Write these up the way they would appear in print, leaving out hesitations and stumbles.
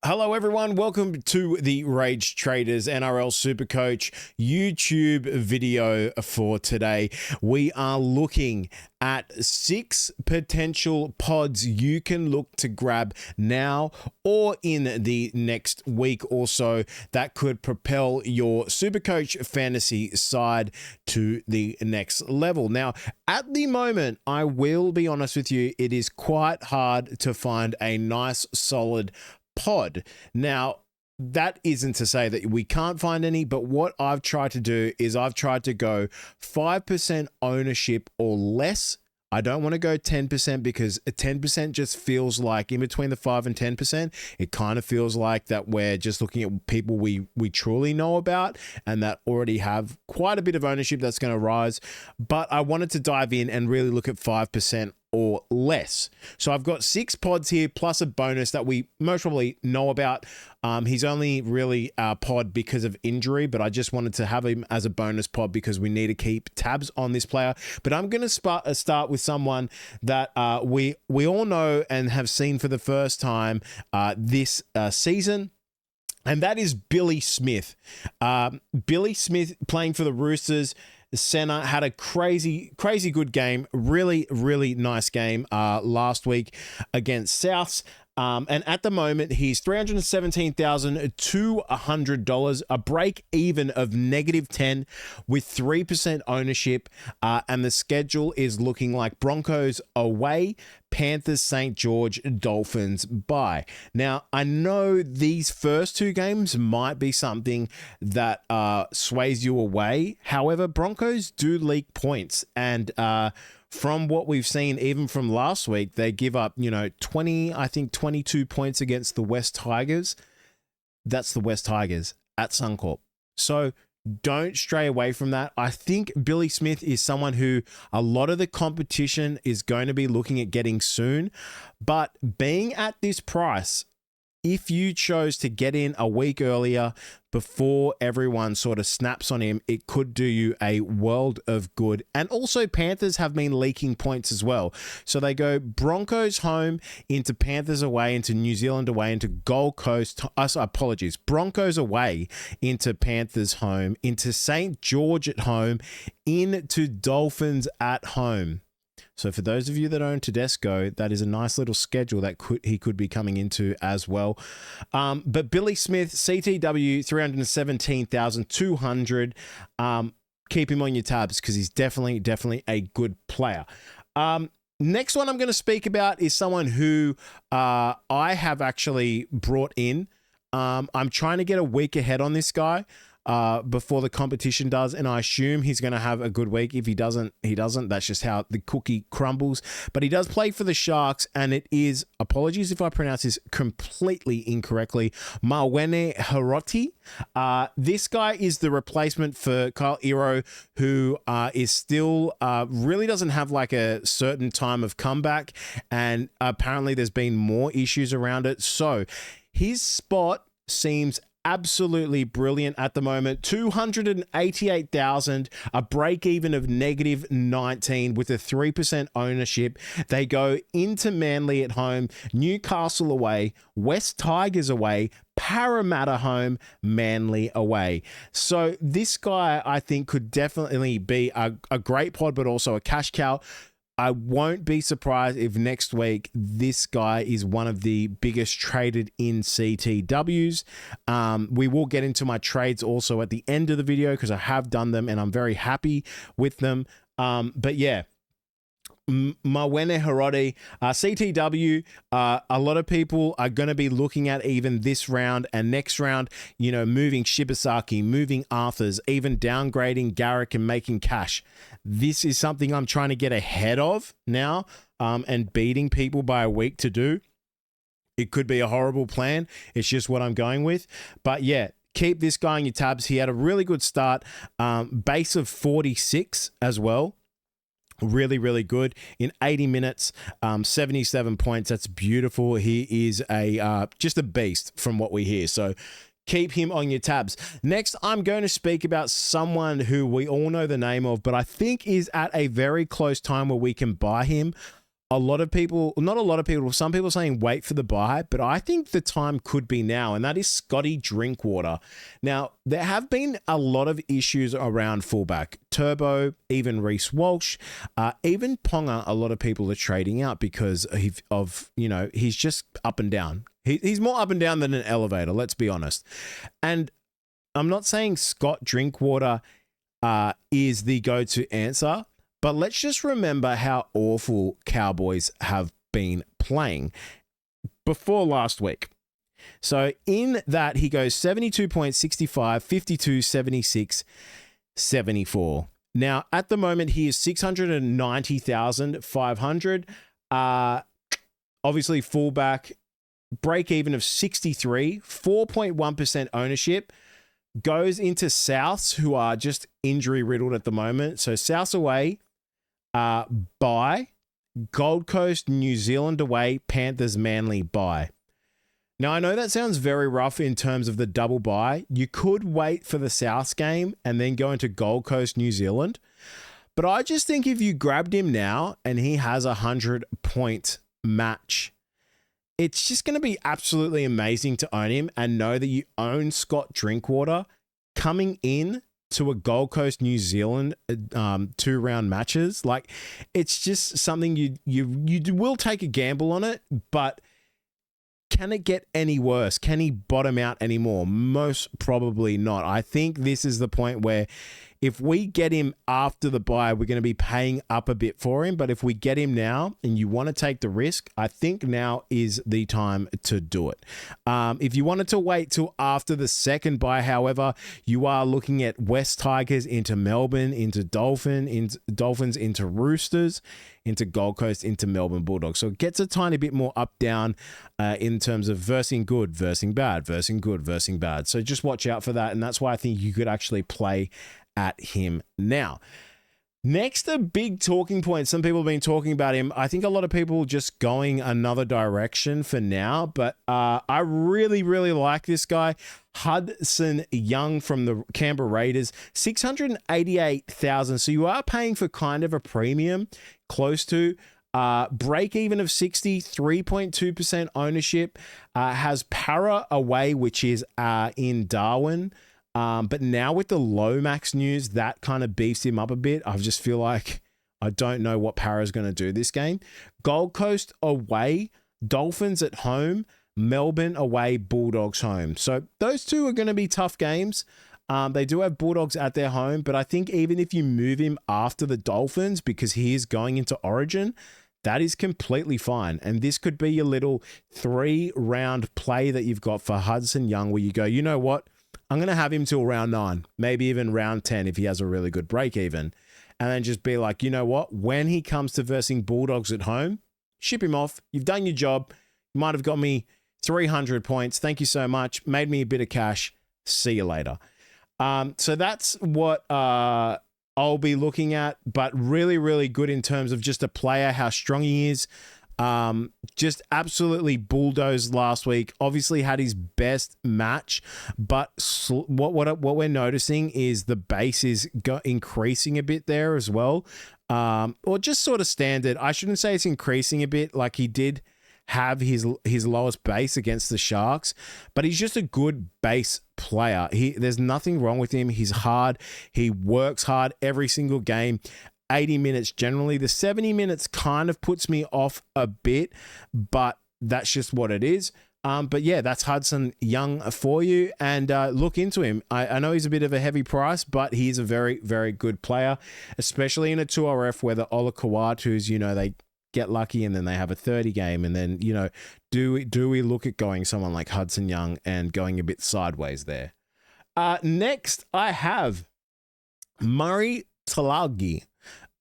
Hello, everyone. Welcome to the Rage Traders Nrl Supercoach YouTube video for today. We are looking at 6 potential pods you can look to grab now or in the next week or so that could propel your Supercoach fantasy side to the next level. Now, at the moment, I will be honest with you, it is quite hard to find a nice, solid pod. Now, that isn't to say that we can't find any, but what I've tried to do is I've tried to go 5% ownership or less. I don't want to go 10% because 10% just feels like in between the 5 and 10%, it kind of feels like that we're just looking at people we truly know about and that already have quite a bit of ownership that's going to rise. But I wanted to dive in and really look at 5% or less. So I've got 6 pods here plus a bonus that we most probably know about. He's only really a pod because of injury, but I just wanted to have him as a bonus pod because we need to keep tabs on this player. But I'm going to start with someone that we all know and have seen for the first time this season. And that is Billy Smith. Billy Smith playing for the Roosters. Center had a crazy good game. Really nice game last week against Souths. And at the moment, he's $317,200, a break even of -10 with 3% ownership. And the schedule is looking like Broncos away, Panthers, St. George, Dolphins bye. Now, I know these first 2 games might be something that sways you away. However, Broncos do leak points, and from what we've seen, even from last week, they give up, 22 points against the West Tigers. That's the West Tigers at Suncorp. So don't stray away from that. I think Billy Smith is someone who a lot of the competition is going to be looking at getting soon. But being at this price, if you chose to get in a week earlier before everyone sort of snaps on him, it could do you a world of good. And also Panthers have been leaking points as well. So they go Broncos home, into Panthers away, into New Zealand away, into Gold Coast. Broncos away, into Panthers home, into St. George at home, into Dolphins at home. So for those of you that own Tedesco, that is a nice little schedule that he could be coming into as well. But Billy Smith, CTW, 317,200. Keep him on your tabs because he's definitely a good player. Next one I'm going to speak about is someone who I have actually brought in. I'm trying to get a week ahead on this guy. Before the competition does, and I assume he's going to have a good week. If he doesn't, he doesn't. That's just how the cookie crumbles. But he does play for the Sharks, and it is, apologies if I pronounce this completely incorrectly, Mawene Hiroti. This guy is the replacement for Kyle Iro, who is still really doesn't have like a certain time of comeback, and apparently there's been more issues around it. So his spot seems absolutely brilliant at the moment. 288,000, a break even of -19 with a 3% ownership. They go into Manly at home, Newcastle away, West Tigers away, Parramatta home, Manly away. So this guy, I think, could definitely be a great pod, but also a cash cow. I won't be surprised if next week this guy is one of the biggest traded in CTWs. We will get into my trades also at the end of the video because I have done them and I'm very happy with them. But yeah, Mawene Hiroti, CTW, a lot of people are going to be looking at even this round and next round, moving Shibasaki, moving Arthurs, even downgrading Garrick and making cash. This is something I'm trying to get ahead of now, and beating people by a week to do. It could be a horrible plan. It's just what I'm going with. But yeah, keep this guy in your tabs. He had a really good start, base of 46 as well. Really good in 80 minutes, 77 points. That's beautiful. He is just a beast from what we hear. So keep him on your tabs. Next, I'm going to speak about someone who we all know the name of, but I think is at a very close time where we can buy him. a lot of people, not a lot of people, some people saying wait for the buy, but I think the time could be now, and that is Scotty Drinkwater. Now, there have been a lot of issues around fullback. Turbo, even Reece Walsh, even Ponga, a lot of people are trading out because of he's just up and down. He's more up and down than an elevator, let's be honest. And I'm not saying Scott Drinkwater is the go-to answer, but let's just remember how awful Cowboys have been playing before last week. So in that, he goes 72.65, 52, 76, 74. Now, at the moment, he is 690,500. Obviously, fullback, break even of 63, 4.1% ownership. Goes into Souths, who are just injury riddled at the moment. So Souths away, bye. Gold Coast, New Zealand away, Panthers, Manly, bye. Now, I know that sounds very rough in terms of the double bye. You could wait for the Souths game and then go into Gold Coast, New Zealand. But I just think if you grabbed him now and he has a 100-point match, it's just going to be absolutely amazing to own him and know that you own Scott Drinkwater coming in to a Gold Coast, New Zealand 2-round matches. Like, it's just something you will take a gamble on it, but can it get any worse? Can he bottom out anymore? Most probably not. I think this is the point where if we get him after the bye, we're going to be paying up a bit for him. But if we get him now and you want to take the risk, I think now is the time to do it. If you wanted to wait till after the second bye, however, you are looking at West Tigers into Melbourne, into Dolphins into Roosters, into Gold Coast, into Melbourne Bulldogs. So it gets a tiny bit more up-down in terms of versing good, versing bad, versing good, versing bad. So just watch out for that. And that's why I think you could actually play at him now. Next, a big talking point. Some people have been talking about him. I think a lot of people just going another direction for now, but I really, really like this guy. Hudson Young from the Canberra Raiders, 688,000. So you are paying for kind of a premium, close to break even of 60, 3.2% ownership. Has Para away, which is in Darwin. But now with the Lomax news, that kind of beefs him up a bit. I just feel like I don't know what Para's going to do this game. Gold Coast away, Dolphins at home, Melbourne away, Bulldogs home. So those two are going to be tough games. They do have Bulldogs at their home, but I think even if you move him after the Dolphins because he is going into Origin, that is completely fine. And this could be your little 3-round play that you've got for Hudson Young where you go, you know what? I'm going to have him till round 9, maybe even round 10 if he has a really good break even. And then just be like, you know what? When he comes to versing Bulldogs at home, ship him off. You've done your job. You might have got me 300 points. Thank you so much. Made me a bit of cash. See you later. So that's what I'll be looking at, but really, really good in terms of just a player, how strong he is. Just absolutely bulldozed last week. Obviously had his best match, but what we're noticing is the base is increasing a bit there as well. Or just sort of standard. I shouldn't say it's increasing a bit, like he did have his lowest base against the Sharks, but he's just a good base player. There's nothing wrong with him. He's hard. He works hard every single game. 80 minutes generally. The 70 minutes kind of puts me off a bit, but that's just what it is. But yeah, that's Hudson Young for you, and look into him. I know he's a bit of a heavy price, but he's a very, very good player, especially in a 2RF where the Ola Kawatu's, they get lucky and then they have a 30 game, and then, do we look at going someone like Hudson Young and going a bit sideways there? Next, I have Murray Talagi.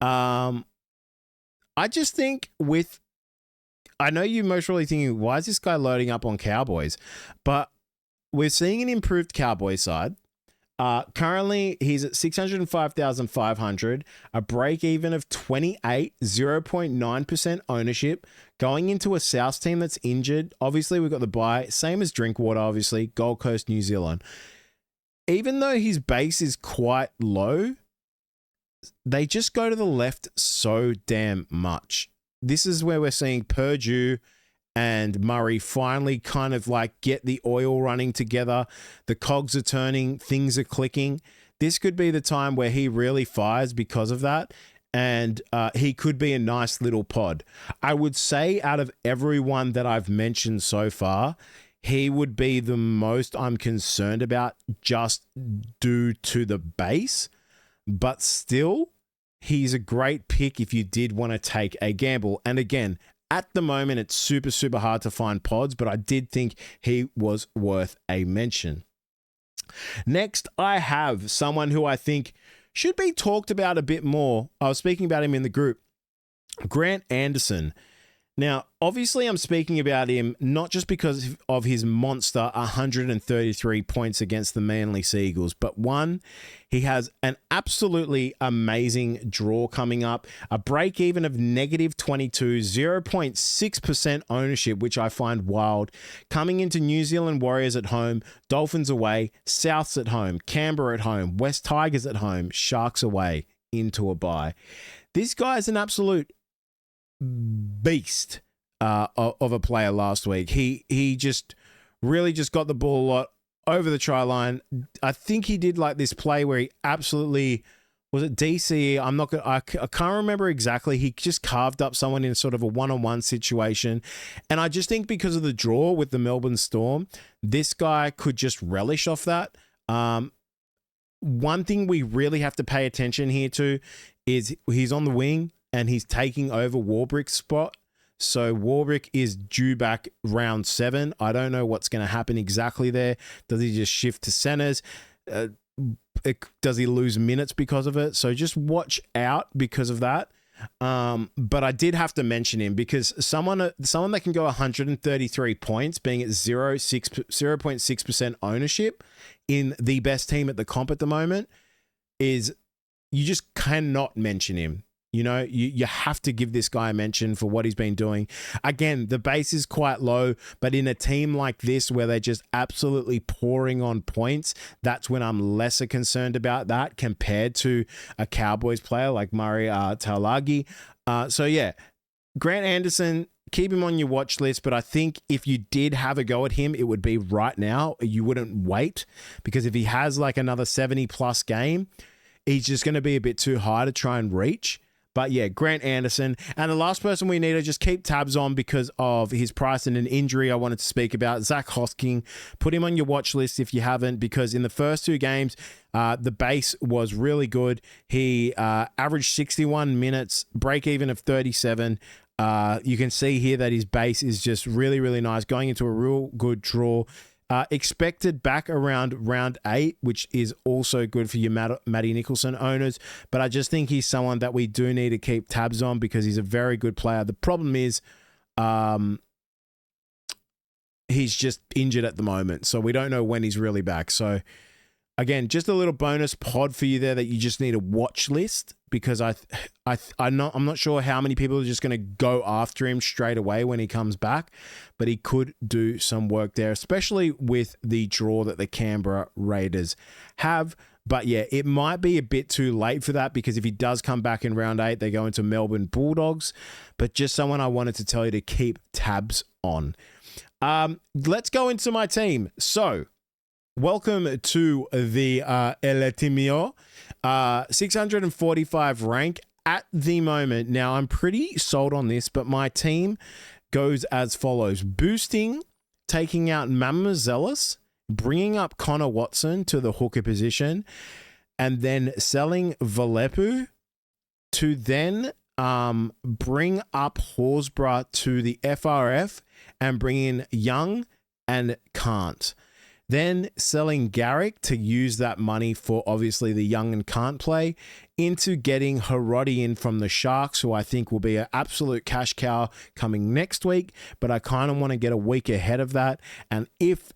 I just think I know you're most really thinking, why is this guy loading up on Cowboys? But we're seeing an improved Cowboys side. Currently, he's at 605,500, a break even of 28, 0.9% ownership, going into a South team that's injured. Obviously, we've got the bye, same as Drinkwater, obviously, Gold Coast, New Zealand. Even though his base is quite low, they just go to the left so damn much. this is where we're seeing Purdue and Murray finally kind of like get the oil running together. The cogs are turning, things are clicking. This could be the time where he really fires because of that. And he could be a nice little pod. I would say out of everyone that I've mentioned so far, he would be the most I'm concerned about just due to the base. But still, he's a great pick if you did want to take a gamble. And again, at the moment, it's super, super hard to find pods, but I did think he was worth a mention. Next, I have someone who I think should be talked about a bit more. I was speaking about him in the group, Grant Anderson. Now, obviously, I'm speaking about him not just because of his monster 133 points against the Manly Seagulls, but one, he has an absolutely amazing draw coming up, a break even of -22, 0.6% ownership, which I find wild, coming into New Zealand Warriors at home, Dolphins away, Souths at home, Canberra at home, West Tigers at home, Sharks away, into a bye. This guy is an absolute beast of a player last week. He just really just got the ball a lot over the try line. I think he did like this play where he absolutely, was it DC? I can't remember exactly. He just carved up someone in sort of a one-on-one situation. And I just think because of the draw with the Melbourne Storm, this guy could just relish off that. One thing we really have to pay attention here to is he's on the wing and he's taking over Warbrick's spot. So Warbrick is due back round 7. I don't know what's going to happen exactly there. Does he just shift to centers? Does he lose minutes because of it? So just watch out because of that. But I did have to mention him because someone that can go 133 points, being at 0.6% ownership in the best team at the comp at the moment, is you just cannot mention him. You know, you have to give this guy a mention for what he's been doing. Again, the base is quite low, but in a team like this where they're just absolutely pouring on points, that's when I'm lesser concerned about that compared to a Cowboys player like Murray Taulagi. So yeah, Grant Anderson, keep him on your watch list, but I think if you did have a go at him, it would be right now. You wouldn't wait, because if he has like another 70-plus game, he's just going to be a bit too high to try and reach. But yeah, Grant Anderson. And the last person we need to just keep tabs on because of his price and an injury I wanted to speak about, Zach Hosking. Put him on your watch list if you haven't, because in the first 2 games, the base was really good. He averaged 61 minutes, break even of 37. You can see here that his base is just really, really nice, going into a real good draw. Expected back around round 8, which is also good for your Matty Nicholson owners. But I just think he's someone that we do need to keep tabs on because he's a very good player. The problem is he's just injured at the moment, so we don't know when he's really back. So again, just a little bonus pod for you there that you just need a watch list, because I'm not sure how many people are just going to go after him straight away when he comes back, but he could do some work there, especially with the draw that the Canberra Raiders have. But yeah, it might be a bit too late for that, because if he does come back in round 8, they go into Melbourne Bulldogs. But just someone I wanted to tell you to keep tabs on. Let's go into my team. So, welcome to the El Timio, 645 rank at the moment. Now, I'm pretty sold on this, but my team goes as follows. Boosting, taking out Mamazelis, bringing up Connor Watson to the hooker position, and then selling Valepu to then bring up Horsburgh to the FRF and bring in Young and Kant. Then selling Garrick to use that money for obviously the Young and Can't play, into getting Hiroti in from the Sharks, who I think will be an absolute cash cow coming next week. But I kind of want to get a week ahead of that. And if,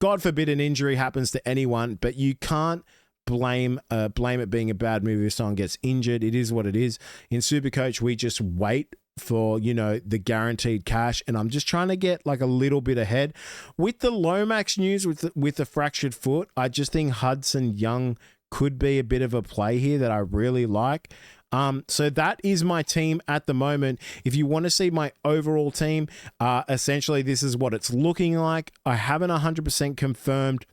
God forbid an injury happens to anyone, but you can't blame it being a bad move if someone gets injured. It is what it is. In Supercoach, we just wait for, the guaranteed cash, and I'm just trying to get like a little bit ahead. With the Lomax news with the fractured foot, I just think Hudson Young could be a bit of a play here that I really like. So that is my team at the moment. If you want to see my overall team, essentially this is what it's looking like. I haven't 100% confirmed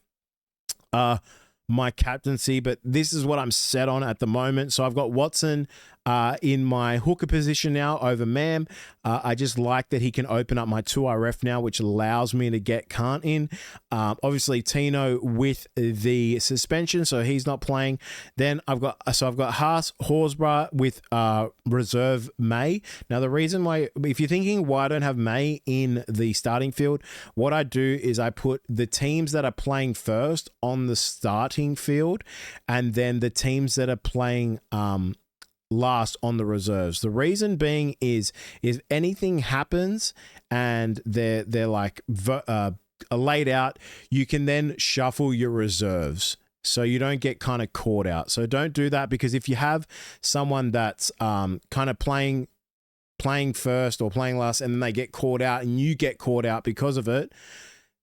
my captaincy, but this is what I'm set on at the moment. So I've got Watson in my hooker position now over Mam. I just like that he can open up my 2RF now, which allows me to get Kant in. Obviously Tino with the suspension, so he's not playing. Then I've got Haas, Horsburgh with reserve May. Now the reason why, if you're thinking why I don't have May in the starting field, what I do is I put the teams that are playing first on the starting field, and then the teams that are playing last on the reserves. The reason being is if anything happens and they're like laid out, you can then shuffle your reserves so you don't get kind of caught out. So don't do that, because if you have someone that's kind of playing first or playing last and then they get caught out and you get caught out because of it,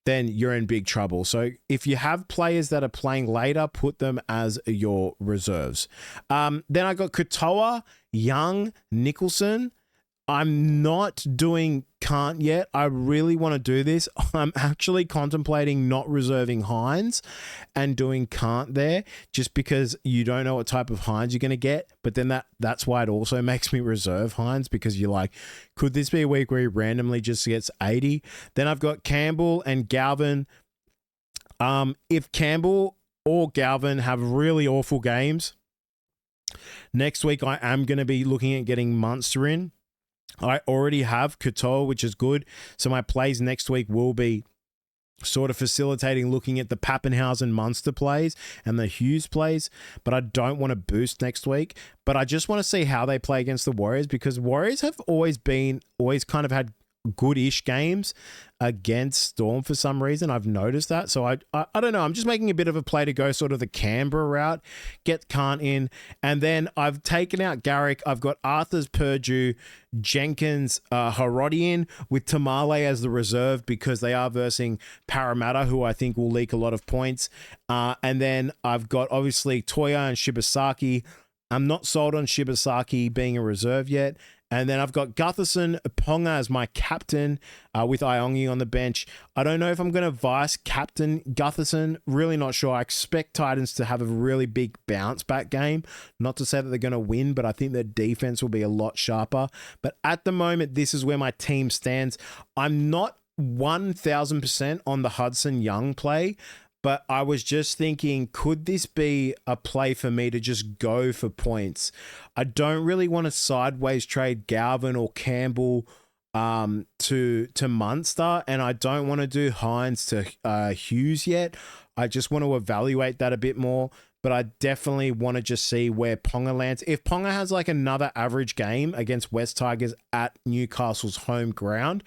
then you're in big trouble. So if you have players that are playing later, put them as your reserves. Then I got Katoa, Young, Nicholson. I'm not doing Kant yet. I really want to do this. I'm actually contemplating not reserving Hines and doing Kant there, just because you don't know what type of Hines you're going to get. But then that's why it also makes me reserve Hines, because you're like, could this be a week where he randomly just gets 80? Then I've got Campbell and Galvin. If Campbell or Galvin have really awful games, next week I am going to be looking at getting Munster in. I already have Couture, which is good. So my plays next week will be sort of facilitating looking at the Pappenhausen Munster plays and the Hughes plays, but I don't want to boost next week. But I just want to see how they play against the Warriors, because Warriors have always kind of had good-ish games against Storm for some reason. I've noticed that. So I don't know. I'm just making a bit of a play to go sort of the Canberra route, get Kant in. And then I've taken out Garrick. I've got Arthur's Purdue, Jenkins, Herodian with Tamale as the reserve, because they are versing Parramatta, who I think will leak a lot of points. And then I've got obviously Toya and Shibasaki. I'm not sold on Shibasaki being a reserve yet. And then I've got Gutherson, Ponga as my captain with Iongi on the bench. I don't know if I'm going to vice captain Gutherson. Really not sure. I expect Titans to have a really big bounce back game. Not to say that they're going to win, but I think their defense will be a lot sharper. But at the moment, this is where my team stands. I'm not 1,000% on the Hudson Young play, but I was just thinking, could this be a play for me to just go for points? I don't really want to sideways trade Galvin or Campbell to Munster, and I don't want to do Hines to Hughes yet. I just want to evaluate that a bit more, but I definitely want to just see where Ponga lands. If Ponga has like another average game against West Tigers at Newcastle's home ground,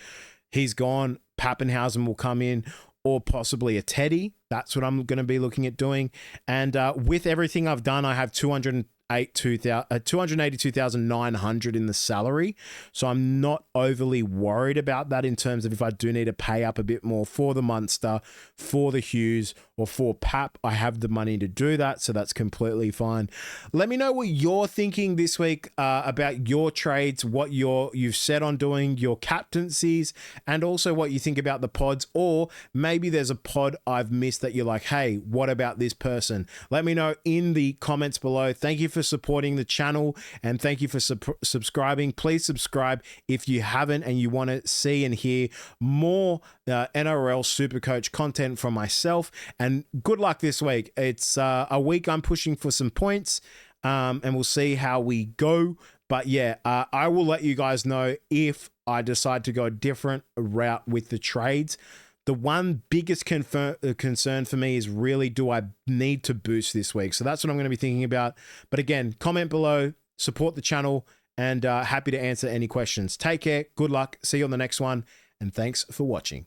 he's gone. Pappenhausen will come in, or possibly a Teddy. That's what I'm going to be looking at doing. And with everything I've done, I have 282,900 in the salary. So I'm not overly worried about that in terms of if I do need to pay up a bit more for the Munster, for the Hughes, or for Pap. I have the money to do that, so that's completely fine. Let me know what you're thinking this week about your trades, what you've set on doing, your captaincies, and also what you think about the pods, or maybe there's a pod I've missed that you're like, hey, what about this person? Let me know in the comments below. Thank you for supporting the channel, and thank you for subscribing. Please subscribe if you haven't and you want to see and hear more NRL Supercoach content from myself. And good luck this week. It's a week I'm pushing for some points, and we'll see how we go. But yeah, I will let you guys know if I decide to go a different route with the trades. The one biggest concern for me is really, do I need to boost this week? So that's what I'm going to be thinking about. But again, comment below, support the channel, and happy to answer any questions. Take care. Good luck. See you on the next one. And thanks for watching.